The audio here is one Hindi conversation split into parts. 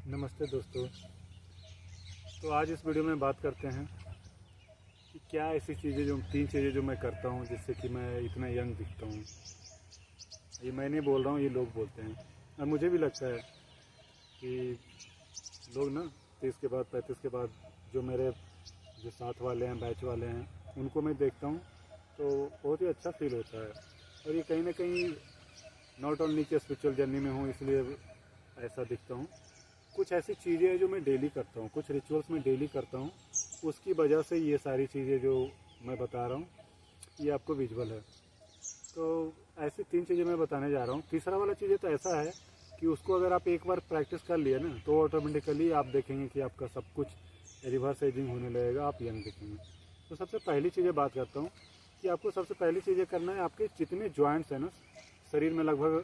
नमस्ते दोस्तों। तो आज इस वीडियो में बात करते हैं कि क्या ऐसी चीज़ें जो 3 चीज़ें जो मैं करता हूँ जिससे कि मैं इतना यंग दिखता हूँ। ये मैं नहीं बोल रहा हूँ, ये लोग बोलते हैं और मुझे भी लगता है कि लोग ना 30 के बाद 35 के बाद जो मेरे जो साथ वाले हैं, बैच वाले हैं, उनको मैं देखता हूँ तो बहुत ही अच्छा फील होता है। और ये कहीं ना कहीं नॉट ओनली कि स्पिरिचुअल जर्नी में हूँ इसलिए ऐसा दिखता हूँ। कुछ ऐसी चीज़ें हैं जो मैं डेली करता हूँ, कुछ रिचुअल्स मैं डेली करता हूँ, उसकी वजह से ये सारी चीज़ें जो मैं बता रहा हूँ ये आपको विजुअल है। तो ऐसी 3 चीज़ें मैं बताने जा रहा हूँ। तीसरा वाला चीज़ें तो ऐसा है कि उसको अगर आप एक बार प्रैक्टिस कर लिए ना तो ऑटोमेटिकली आप देखेंगे कि आपका सब कुछ रिवर्स एजिंग होने लगेगा, आप यंग दिखेंगे। तो सबसे पहली चीज़ें बात करता हूँ कि आपको सबसे पहली चीज़ें करना है, आपके जितने जॉइंट्स हैं ना शरीर में, लगभग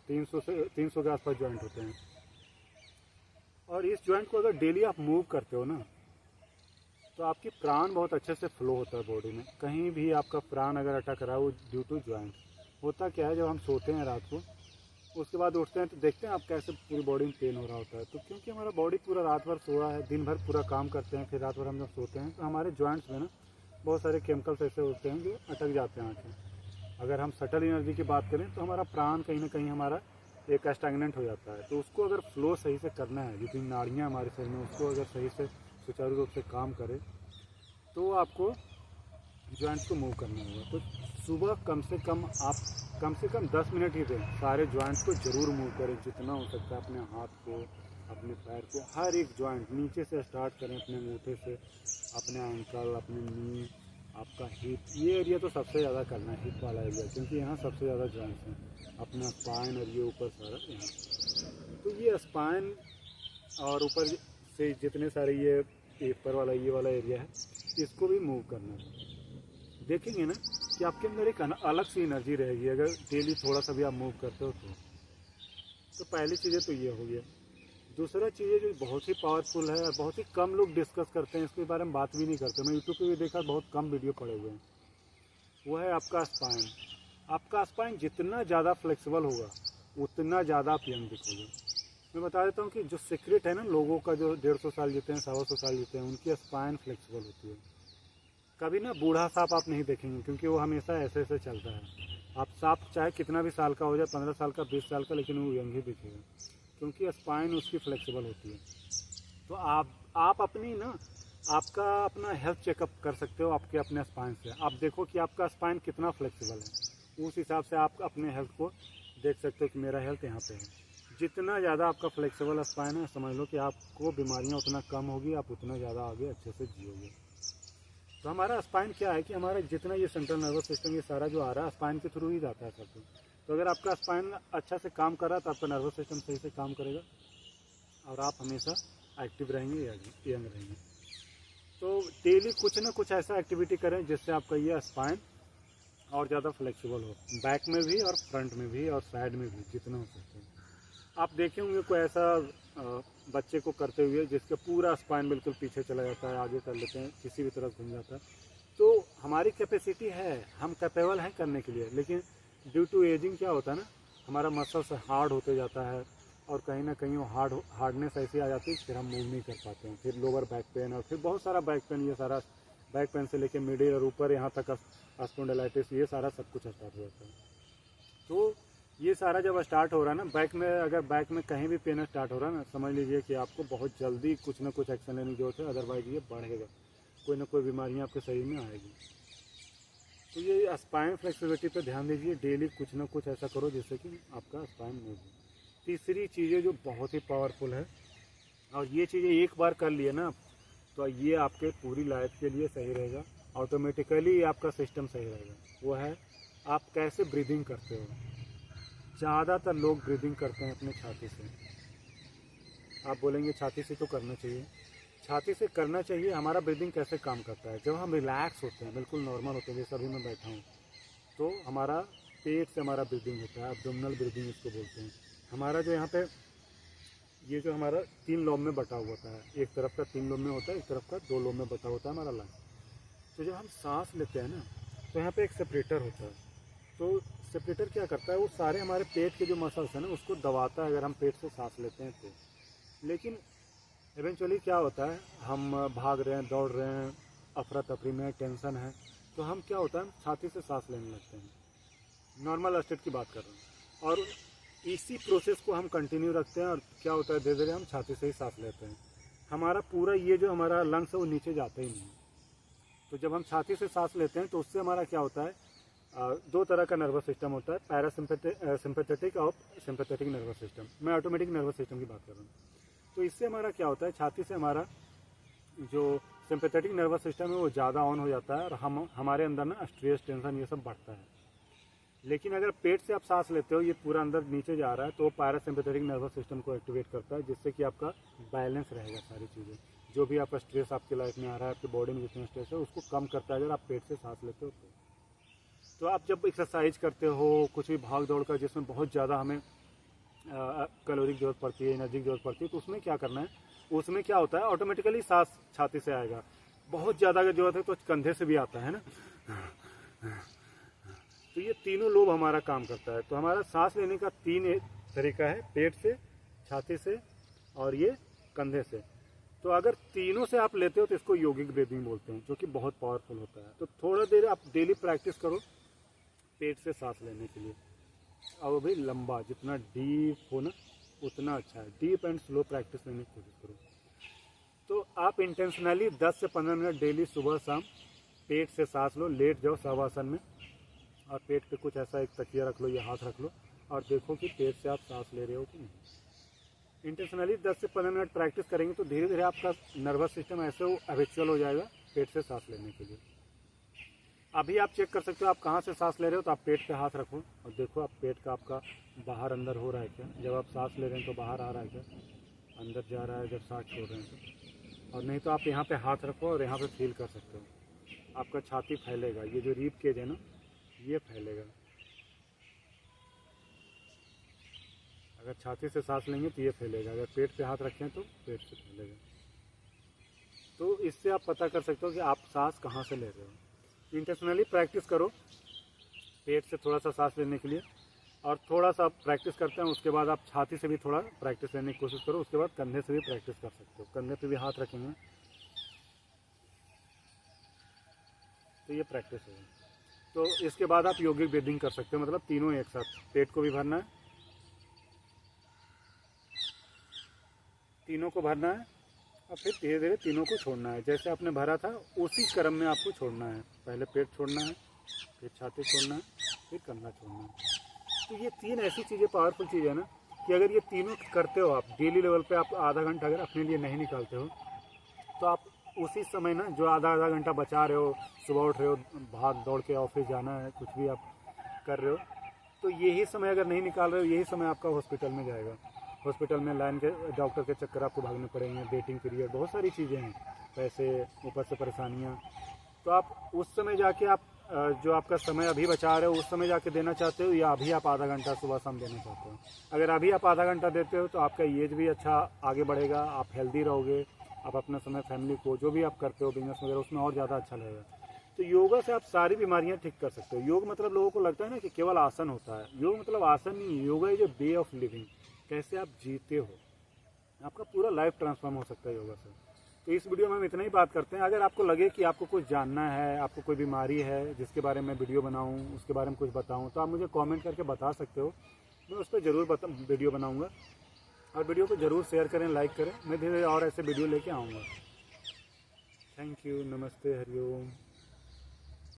300 के आसपास जॉइंट होते हैं। और इस जॉइंट को अगर डेली आप मूव करते हो ना तो आपकी प्राण बहुत अच्छे से फ्लो होता है बॉडी में। कहीं भी आपका प्राण अगर अटक रहा है वो ड्यू टू जॉइंट होता। क्या है, जब हम सोते हैं रात को उसके बाद उठते हैं तो देखते हैं आप कैसे पूरी बॉडी में पेन हो रहा होता है। तो क्योंकि हमारा बॉडी पूरा रात भर सोया है, दिन भर पूरा काम करते हैं, फिर रात भर हम जब सोते हैं तो हमारे जॉइंट्स में ना बहुत सारे केमिकल्स ऐसे होते हैं जो अटक जाते हैं आँखें। अगर हम सटल एनर्जी की बात करें तो हमारा प्राण कहीं ना कहीं हमारा एक स्टैग्नेंट हो जाता है। तो उसको अगर फ्लो सही से करना है, जितनी नाड़ियाँ हमारे शरीर में उसको अगर सही से सुचारू रूप से काम करे तो आपको जॉइंट्स को मूव करना होगा। तो सुबह कम से कम 10 मिनट ही दें, सारे जॉइंट्स को ज़रूर मूव करें जितना हो सकता है। अपने हाथ को, अपने पैर को, हर एक जॉइंट नीचे से स्टार्ट करें, अपने अंगूठे से, अपने एंकल, अपने नी, आपका हिप, ये एरिया तो सबसे ज़्यादा करना है, हिप वाला एरिया, क्योंकि यहाँ सबसे ज़्यादा जॉइंट्स हैं। अपना स्पाइन और ये ऊपर सारा यहाँ, तो ये स्पाइन और ऊपर से जितने सारे ये ऊपर वाला ये वाला एरिया है इसको भी मूव करना है। देखेंगे ना कि आपके अंदर एक अलग सी एनर्जी रहेगी अगर डेली थोड़ा सा भी आप मूव करते हो तो पहली चीज़ें तो ये हो गया। दूसरा चीज़ें जो बहुत ही पावरफुल है और बहुत ही कम लोग डिस्कस करते हैं, इसके बारे में बात भी नहीं करते, मैं यूट्यूब पे भी देखा बहुत कम वीडियो पड़े हुए हैं, वो है आपका स्पाइन। आपका स्पाइन जितना ज़्यादा फ्लेक्सिबल होगा उतना ज़्यादा आप यंग दिखोगे। मैं बता देता हूँ कि जो सीक्रेट है ना लोगों का, जो 150 साल जीते हैं, 125 साल जीते हैं, उनकी स्पाइन फ्लेक्सिबल होती है। कभी ना बूढ़ा सांप आप नहीं देखेंगे क्योंकि वो हमेशा ऐसे ऐसे चलता है। आप सांप चाहे कितना भी साल का हो जाए, 15 साल का, 20 साल का, लेकिन वो यंग ही दिखेगा क्योंकि स्पाइन उसकी फ्लेक्सिबल होती है। तो आप अपनी ना आपका अपना हेल्थ चेकअप कर सकते हो आपके अपने स्पाइन से। आप देखो कि आपका स्पाइन कितना फ्लेक्सिबल है, उस हिसाब से आप अपने हेल्थ को देख सकते हो कि मेरा हेल्थ यहाँ पे है। जितना ज़्यादा आपका फ्लेक्सिबल स्पाइन है, समझ लो कि आपको बीमारियाँ उतना कम होगी, आप उतना ज़्यादा आगे अच्छे से जियोगे। तो हमारा स्पाइन क्या है कि हमारा जितना ये सेंट्रल नर्वस सिस्टम ये सारा जो आ रहा है स्पाइन के थ्रू ही जाता है सब कुछ। तो अगर आपका स्पाइन अच्छा से काम कर रहा है तो आपका नर्वस सिस्टम सही से काम करेगा और आप हमेशा एक्टिव रहेंगे, यंग रहेंगे। तो डेली कुछ ना कुछ ऐसा एक्टिविटी करें जिससे आपका ये स्पाइन और ज़्यादा फ्लेक्सिबल हो, बैक में भी और फ्रंट में भी और साइड में भी जितना हो सकता है। आप देखे होंगे कोई ऐसा बच्चे को करते हुए जिसका पूरा स्पाइन बिल्कुल पीछे चला जाता है, आगे कर लेते हैं, किसी भी तरफ घूम जाता है। तो हमारी कैपेसिटी है, हम कैपेबल हैं करने के लिए, लेकिन ड्यू टू एजिंग क्या होता है ना, हमारा मसल्स हार्ड होते जाता है और कहीं ना कहीं वो हार्डनेस ऐसी आ जाती है फिर हम मूव नहीं कर पाते हैं। फिर लोअर बैक पेन और फिर बहुत सारा बैक पेन, ये सारा बैक पेन से लेके मिडिल और ऊपर यहाँ तक स्पॉन्डिलाइटिस, ये सारा सब कुछ स्टार्ट हो जाता है। तो ये सारा जब स्टार्ट हो रहा है ना बैक में, अगर बैक में कहीं भी पेन स्टार्ट हो रहा है ना, समझ लीजिए कि आपको बहुत जल्दी कुछ ना कुछ एक्शन लेने की जरूरत है, अदरवाइज ये बढ़ेगा, कोई ना कोई बीमारियाँ आपके शरीर में आएगी। तो ये स्पाइन फ्लेक्सिबिलिटी पे ध्यान दीजिए, डेली कुछ ना कुछ ऐसा करो जिससे कि आपका स्पाइन मूव हो। तीसरी चीज़ें जो बहुत ही पावरफुल है, और ये चीज़ें एक बार कर लिए ना तो ये आपके पूरी लाइफ के लिए सही रहेगा, ऑटोमेटिकली आपका सिस्टम सही रहेगा। वो है आप कैसे ब्रीदिंग करते हो। ज़्यादातर लोग ब्रीदिंग करते हैं अपने छाती से। आप बोलेंगे छाती से तो करना चाहिए, छाती से करना चाहिए। हमारा ब्रीदिंग कैसे काम करता है, जब हम रिलैक्स होते हैं, बिल्कुल नॉर्मल होते हैं, जैसे अभी मैं बैठा हूँ, तो हमारा पेट से हमारा ब्रीदिंग होता है, एब्डोमिनल ब्रीदिंग इसको बोलते हैं। हमारा जो यहाँ पे ये जो हमारा 3 लोब में बटा हुआ होता है, एक तरफ का 3 लोब में होता है, एक तरफ का 2 लोब में बटा होता है हमारा लंग्स। तो जब हम सांस लेते हैं ना तो यहाँ पे एक सेपरेटर होता है। तो सेपरेटर क्या करता है, वो सारे हमारे पेट के जो मसल्स हैं ना उसको दबाता है अगर हम पेट से सांस लेते हैं तो। लेकिन इवेंचुअली क्या होता है, हम भाग रहे हैं, दौड़ रहे हैं, अफरा तफरी में टेंशन है, तो हम क्या होता है, हम छाती से सांस लेने लगते हैं। नॉर्मल स्टेट की बात कर रहे हैं, और इसी प्रोसेस को हम कंटिन्यू रखते हैं, और क्या होता है, धीरे धीरे हम छाती से ही सांस लेते हैं। हमारा पूरा ये जो हमारा लंग्स है वो नीचे जाता ही नहीं। तो जब हम छाती से सांस लेते हैं तो उससे हमारा क्या होता है, दो तरह का नर्वस सिस्टम होता है, पैरासिम्पैथेटिक और सिंपैथेटिक नर्वस सिस्टम। मैं ऑटोमेटिक नर्वस सिस्टम की बात कर रहा हूँ। तो इससे हमारा क्या होता है, छाती से हमारा जो सिंपैथेटिक नर्वस सिस्टम है वो ज़्यादा ऑन हो जाता है, और हमारे अंदर ना स्ट्रेस, टेंशन ये सब बढ़ता है। लेकिन अगर पेट से आप सांस लेते हो, ये पूरा अंदर नीचे जा रहा है, तो पैरासिम्पैथेटिक नर्वस सिस्टम को एक्टिवेट करता है, जिससे कि आपका बैलेंस रहेगा। सारी चीज़ें जो भी आपका स्ट्रेस आपकी लाइफ में आ रहा है, आपकी बॉडी में जितना स्ट्रेस है उसको कम करता है अगर आप पेट से सांस लेते हो तो आप जब एक्सरसाइज करते हो, कुछ भी भाग दौड़ कर जिसमें बहुत ज़्यादा हमें कैलोरी की जरूरत पड़ती है, एनर्जी की जरूरत पड़ती है, तो उसमें क्या करना है, उसमें क्या होता है, ऑटोमेटिकली सांस छाती से आएगा। बहुत ज़्यादा अगर जरूरत है तो कंधे से भी आता है ना। तो ये तीनों लोब हमारा काम करता है। तो हमारा सांस लेने का 3 तरीका है, पेट से, छाती से और ये कंधे से। तो अगर तीनों से आप लेते हो तो इसको योगिक ब्रीदिंग बोलते हैं, जो कि बहुत पावरफुल होता है। तो थोड़ा देर आप डेली प्रैक्टिस करो पेट से सांस लेने के लिए, और वो भी लंबा, जितना डीप हो ना उतना अच्छा है। डीप एंड स्लो प्रैक्टिस लेने की कोशिश करो। तो आप इंटेंशनली 10 से 15 मिनट डेली सुबह शाम पेट से सांस लो, लेट जाओ शवासन में, और पेट पे कुछ ऐसा एक तकिया रख लो या हाथ रख लो, और देखो कि पेट से आप सांस ले रहे हो कि नहीं। इंटेंशनली 10 से 15 मिनट प्रैक्टिस करेंगे तो धीरे धीरे आपका नर्वस सिस्टम ऐसे हैबिचुअल हो जाएगा पेट से सांस लेने के लिए। अभी आप चेक कर सकते हो आप कहाँ से सांस ले रहे हो, तो आप पेट पे हाथ रखो और देखो आप पेट का आपका बाहर अंदर हो रहा है क्या। जब आप सांस ले रहे हैं तो बाहर आ रहा है क्या, अंदर जा रहा है जब सांस छोड़ रहे हैं तो। और नहीं तो आप यहाँ पे हाथ रखो और यहाँ पे फील कर सकते हो आपका छाती फैलेगा, ये जो रीब केज है ना ये फैलेगा। अगर छाती से सांस लेंगे तो ये फैलेगा, अगर पेट पे हाथ रखें तो पेट से फैलेगा। तो इससे आप पता कर सकते हो कि आप सांस कहाँ से ले रहे हो। इंटेंशनली प्रैक्टिस करो पेट से थोड़ा सा सांस लेने के लिए, और थोड़ा सा प्रैक्टिस करते हैं उसके बाद आप छाती से भी थोड़ा प्रैक्टिस लेने की कोशिश करो। उसके बाद कंधे से भी प्रैक्टिस कर सकते हो, कंधे पे भी हाथ रखेंगे तो ये प्रैक्टिस होगी। तो इसके बाद आप योगिक ब्रीदिंग कर सकते हो, मतलब तीनों एक साथ, पेट को भी भरना है, तीनों को भरना है, और फिर धीरे धीरे तीनों को छोड़ना है। जैसे आपने भरा था उसी क्रम में आपको छोड़ना है। पहले पेट छोड़ना है, फिर छाती छोड़ना है, फिर कंधा छोड़ना है। तो ये 3 ऐसी चीज़ें, पावरफुल चीज़ है ना, कि अगर ये तीनों करते हो आप डेली लेवल पे, आप आधा घंटा अगर अपने लिए नहीं निकालते हो तो आप उसी समय ना जो आधा घंटा बचा रहे हो, सुबह उठ रहे हो, भाग दौड़ के ऑफिस जाना है, कुछ भी आप कर रहे हो, तो यही समय अगर नहीं निकाल रहे हो, यही समय आपका हॉस्पिटल में जाएगा। हॉस्पिटल में लाइन के डॉक्टर के चक्कर आपको भागने पड़ेंगे, वेटिंग पीरियड, बहुत सारी चीज़ें हैं, पैसे, ऊपर से परेशानियाँ। तो आप उस समय जाके आप जो आपका समय अभी बचा रहे हो उस समय जाके देना चाहते हो, या अभी आप आधा घंटा सुबह शाम देना चाहते हो। अगर अभी आप आधा घंटा देते हो तो आपका एज भी अच्छा आगे बढ़ेगा, आप हेल्दी रहोगे, आप अपना समय फैमिली को, जो भी आप करते हो बिजनेस वगैरह, उसमें और ज़्यादा अच्छा लगेगा। तो योगा से आप सारी बीमारियां ठीक कर सकते हो। योग मतलब लोगों को लगता है ना कि केवल आसन होता है, योग मतलब आसन नहीं, yoga is a way of living, कैसे आप जीते हो, आपका पूरा लाइफ ट्रांसफॉर्म हो सकता है योगा से। तो इस वीडियो में हम इतना ही बात करते हैं। अगर आपको लगे कि आपको कुछ जानना है, आपको कोई बीमारी है जिसके बारे में वीडियो बनाऊं, उसके बारे में कुछ बताऊं, तो आप मुझे कमेंट करके बता सकते हो, मैं उस पर ज़रूर वीडियो बनाऊंगा। और वीडियो को ज़रूर शेयर करें, लाइक करें, मैं धीरे धीरे और ऐसे वीडियो लेके आऊँगा। थैंक यू, नमस्ते, हरिओम।